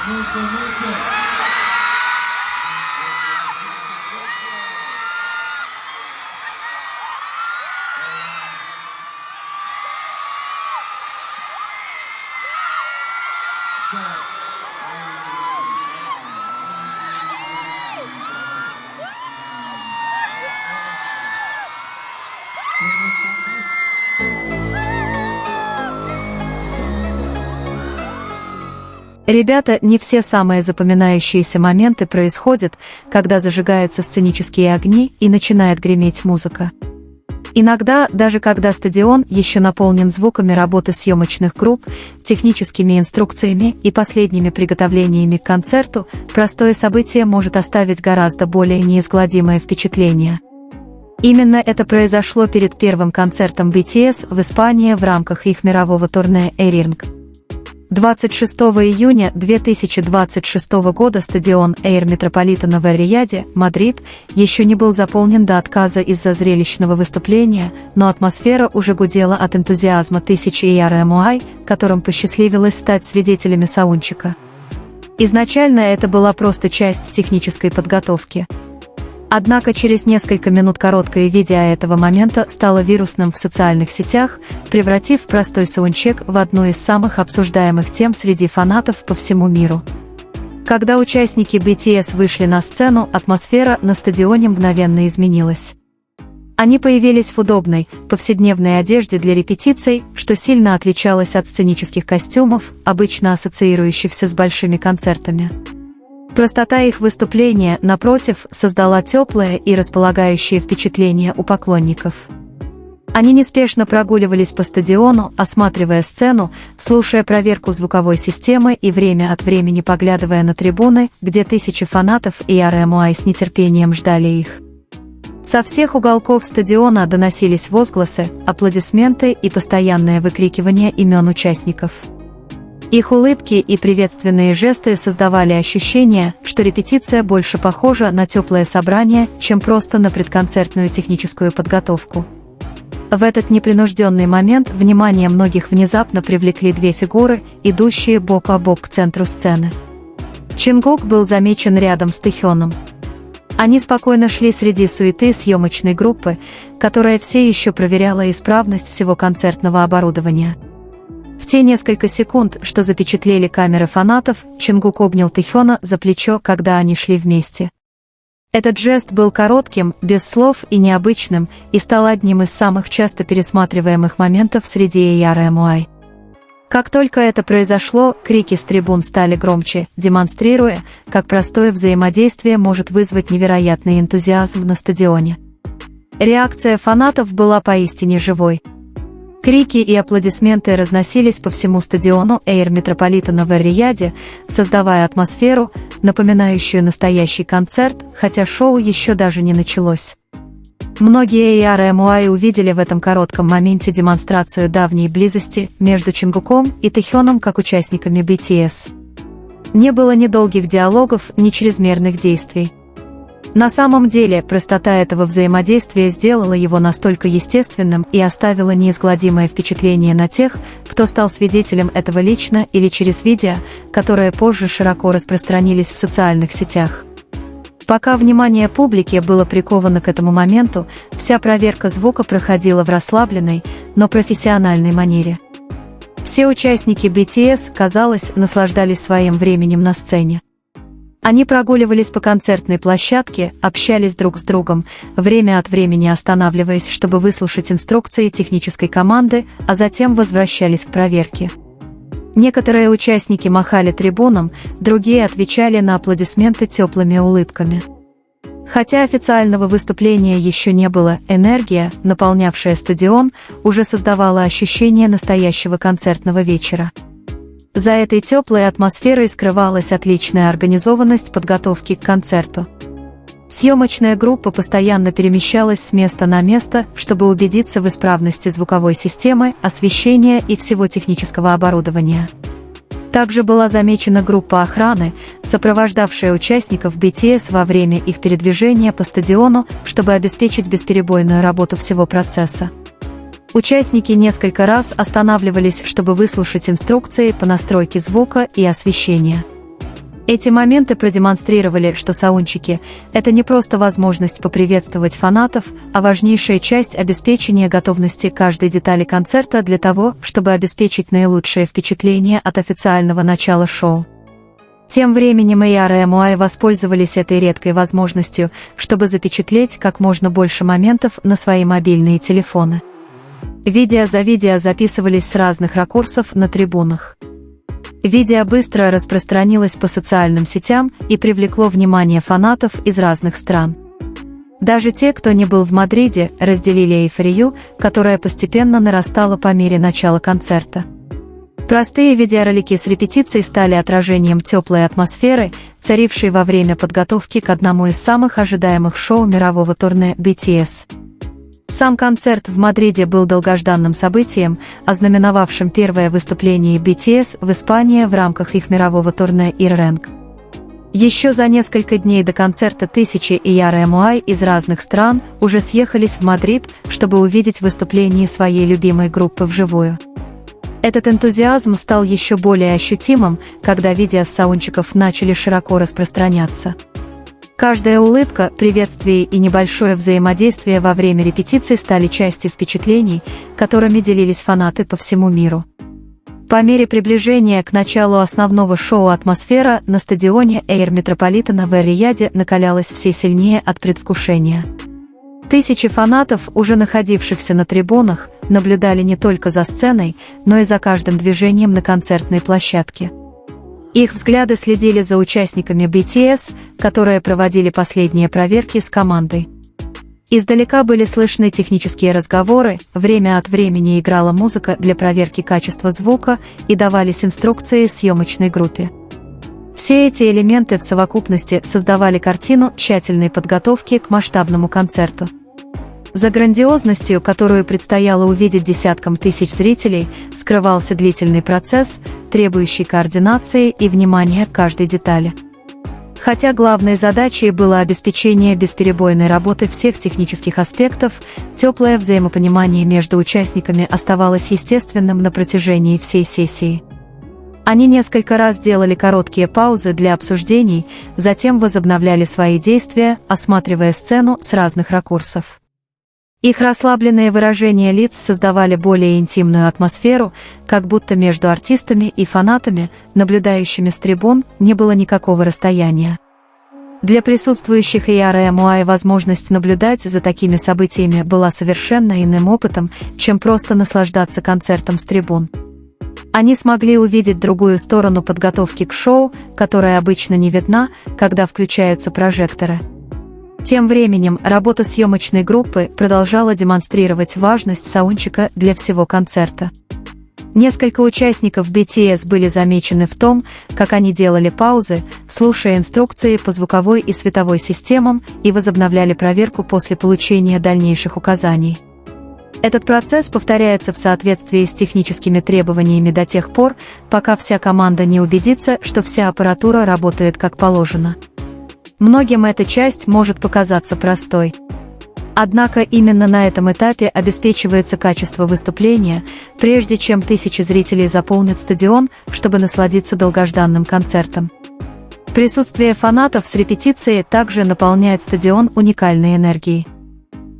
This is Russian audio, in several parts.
Mucho, mucho. Ребята, не все самые запоминающиеся моменты происходят, когда зажигаются сценические огни и начинает греметь музыка. Иногда, даже когда стадион еще наполнен звуками работы съемочных групп, техническими инструкциями и последними приготовлениями к концерту, простое событие может оставить гораздо более неизгладимое впечатление. Именно это произошло перед первым концертом BTS в Испании в рамках их мирового турне Airing. 26 июня 2026 года стадион Air Metropolitano в Эр-Рияде, Мадрид, еще не был заполнен до отказа из-за зрелищного выступления, но атмосфера уже гудела от энтузиазма тысяч AR&MUI, которым посчастливилось стать свидетелями саундчека. Изначально это была просто часть технической подготовки. Однако через несколько минут короткое видео этого момента стало вирусным в социальных сетях, превратив простой саундчек в одну из самых обсуждаемых тем среди фанатов по всему миру. Когда участники BTS вышли на сцену, атмосфера на стадионе мгновенно изменилась. Они появились в удобной, повседневной одежде для репетиций, что сильно отличалось от сценических костюмов, обычно ассоциирующихся с большими концертами. Простота их выступления, напротив, создала теплое и располагающее впечатление у поклонников. Они неспешно прогуливались по стадиону, осматривая сцену, слушая проверку звуковой системы и время от времени поглядывая на трибуны, где тысячи фанатов и AR&MUI с нетерпением ждали их. Со всех уголков стадиона доносились возгласы, аплодисменты и постоянное выкрикивание имен участников. Их улыбки и приветственные жесты создавали ощущение, что репетиция больше похожа на теплое собрание, чем просто на предконцертную техническую подготовку. В этот непринужденный момент внимание многих внезапно привлекли две фигуры, идущие бок о бок к центру сцены. Чингук был замечен рядом с Тэхёном. Они спокойно шли среди суеты съемочной группы, которая все еще проверяла исправность всего концертного оборудования. В те несколько секунд, что запечатлели камеры фанатов, Чингук обнял Тэхёна за плечо, когда они шли вместе. Этот жест был коротким, без слов и необычным, и стал одним из самых часто пересматриваемых моментов среди AR&MUI. Как только это произошло, крики с трибун стали громче, демонстрируя, как простое взаимодействие может вызвать невероятный энтузиазм на стадионе. Реакция фанатов была поистине живой. Крики и аплодисменты разносились по всему стадиону Air Metropolitano в Эр-Рияде, создавая атмосферу, напоминающую настоящий концерт, хотя шоу еще даже не началось. Многие AR&MUI увидели в этом коротком моменте демонстрацию давней близости между Чингуком и Тэхёном как участниками BTS. Не было ни долгих диалогов, ни чрезмерных действий. На самом деле, простота этого взаимодействия сделала его настолько естественным и оставила неизгладимое впечатление на тех, кто стал свидетелем этого лично или через видео, которые позже широко распространились в социальных сетях. Пока внимание публики было приковано к этому моменту, вся проверка звука проходила в расслабленной, но профессиональной манере. Все участники BTS, казалось, наслаждались своим временем на сцене. Они прогуливались по концертной площадке, общались друг с другом, время от времени останавливаясь, чтобы выслушать инструкции технической команды, а затем возвращались к проверке. Некоторые участники махали трибунам, другие отвечали на аплодисменты теплыми улыбками. Хотя официального выступления еще не было, энергия, наполнявшая стадион, уже создавала ощущение настоящего концертного вечера. За этой теплой атмосферой скрывалась отличная организованность подготовки к концерту. Съемочная группа постоянно перемещалась с места на место, чтобы убедиться в исправности звуковой системы, освещения и всего технического оборудования. Также была замечена группа охраны, сопровождавшая участников BTS во время их передвижения по стадиону, чтобы обеспечить бесперебойную работу всего процесса. Участники несколько раз останавливались, чтобы выслушать инструкции по настройке звука и освещения. Эти моменты продемонстрировали, что саундчеки – это не просто возможность поприветствовать фанатов, а важнейшая часть обеспечения готовности каждой детали концерта для того, чтобы обеспечить наилучшее впечатление от официального начала шоу. Тем временем A.R. и MUI воспользовались этой редкой возможностью, чтобы запечатлеть как можно больше моментов на свои мобильные телефоны. Видео за видео записывались с разных ракурсов на трибунах. Видео быстро распространилось по социальным сетям и привлекло внимание фанатов из разных стран. Даже те, кто не был в Мадриде, разделили эйфорию, которая постепенно нарастала по мере начала концерта. Простые видеоролики с репетицией стали отражением теплой атмосферы, царившей во время подготовки к одному из самых ожидаемых шоу мирового турне BTS. Сам концерт в Мадриде был долгожданным событием, ознаменовавшим первое выступление BTS в Испании в рамках их мирового турне Earring. Еще за несколько дней до концерта тысячи A.R. и MUI из разных стран уже съехались в Мадрид, чтобы увидеть выступление своей любимой группы вживую. Этот энтузиазм стал еще более ощутимым, когда видео с саундчеков начали широко распространяться. Каждая улыбка, приветствие и небольшое взаимодействие во время репетиций стали частью впечатлений, которыми делились фанаты по всему миру. По мере приближения к началу основного шоу атмосфера на стадионе Эйр Метрополитена в Эр-Рияде накалялась все сильнее от предвкушения. Тысячи фанатов, уже находившихся на трибунах, наблюдали не только за сценой, но и за каждым движением на концертной площадке. Их взгляды следили за участниками BTS, которые проводили последние проверки с командой. Издалека были слышны технические разговоры, время от времени играла музыка для проверки качества звука и давались инструкции съемочной группе. Все эти элементы в совокупности создавали картину тщательной подготовки к масштабному концерту. За грандиозностью, которую предстояло увидеть десяткам тысяч зрителей, скрывался длительный процесс, требующий координации и внимания к каждой детали. Хотя главной задачей было обеспечение бесперебойной работы всех технических аспектов, теплое взаимопонимание между участниками оставалось естественным на протяжении всей сессии. Они несколько раз делали короткие паузы для обсуждений, затем возобновляли свои действия, осматривая сцену с разных ракурсов. Их расслабленные выражения лиц создавали более интимную атмосферу, как будто между артистами и фанатами, наблюдающими с трибун, не было никакого расстояния. Для присутствующих A.R. и MUI возможность наблюдать за такими событиями была совершенно иным опытом, чем просто наслаждаться концертом с трибун. Они смогли увидеть другую сторону подготовки к шоу, которая обычно не видна, когда включаются прожекторы. Тем временем работа съемочной группы продолжала демонстрировать важность саундчека для всего концерта. Несколько участников BTS были замечены в том, как они делали паузы, слушая инструкции по звуковой и световой системам и возобновляли проверку после получения дальнейших указаний. Этот процесс повторяется в соответствии с техническими требованиями до тех пор, пока вся команда не убедится, что вся аппаратура работает как положено. Многим эта часть может показаться простой. Однако именно на этом этапе обеспечивается качество выступления, прежде чем тысячи зрителей заполнят стадион, чтобы насладиться долгожданным концертом. Присутствие фанатов с репетицией также наполняет стадион уникальной энергией.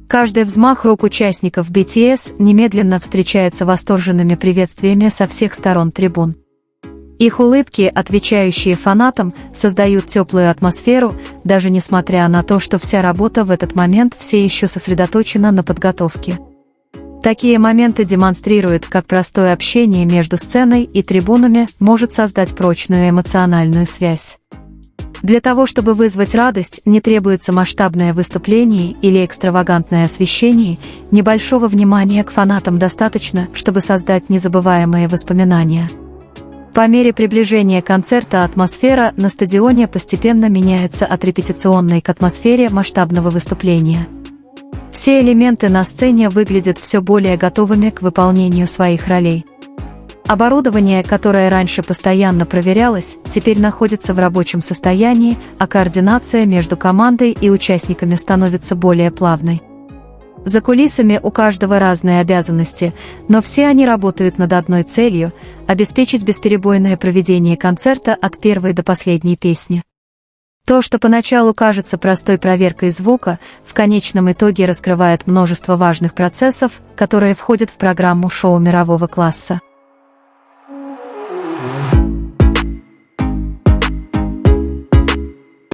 Каждый взмах рук участников BTS немедленно встречается восторженными приветствиями со всех сторон трибун. Их улыбки, отвечающие фанатам, создают теплую атмосферу, даже несмотря на то, что вся работа в этот момент все еще сосредоточена на подготовке. Такие моменты демонстрируют, как простое общение между сценой и трибунами может создать прочную эмоциональную связь. Для того, чтобы вызвать радость, не требуется масштабное выступление или экстравагантное освещение, небольшого внимания к фанатам достаточно, чтобы создать незабываемые воспоминания. По мере приближения концерта атмосфера на стадионе постепенно меняется от репетиционной к атмосфере масштабного выступления. Все элементы на сцене выглядят все более готовыми к выполнению своих ролей. Оборудование, которое раньше постоянно проверялось, теперь находится в рабочем состоянии, а координация между командой и участниками становится более плавной. За кулисами у каждого разные обязанности, но все они работают над одной целью – обеспечить бесперебойное проведение концерта от первой до последней песни. То, что поначалу кажется простой проверкой звука, в конечном итоге раскрывает множество важных процессов, которые входят в программу шоу мирового класса.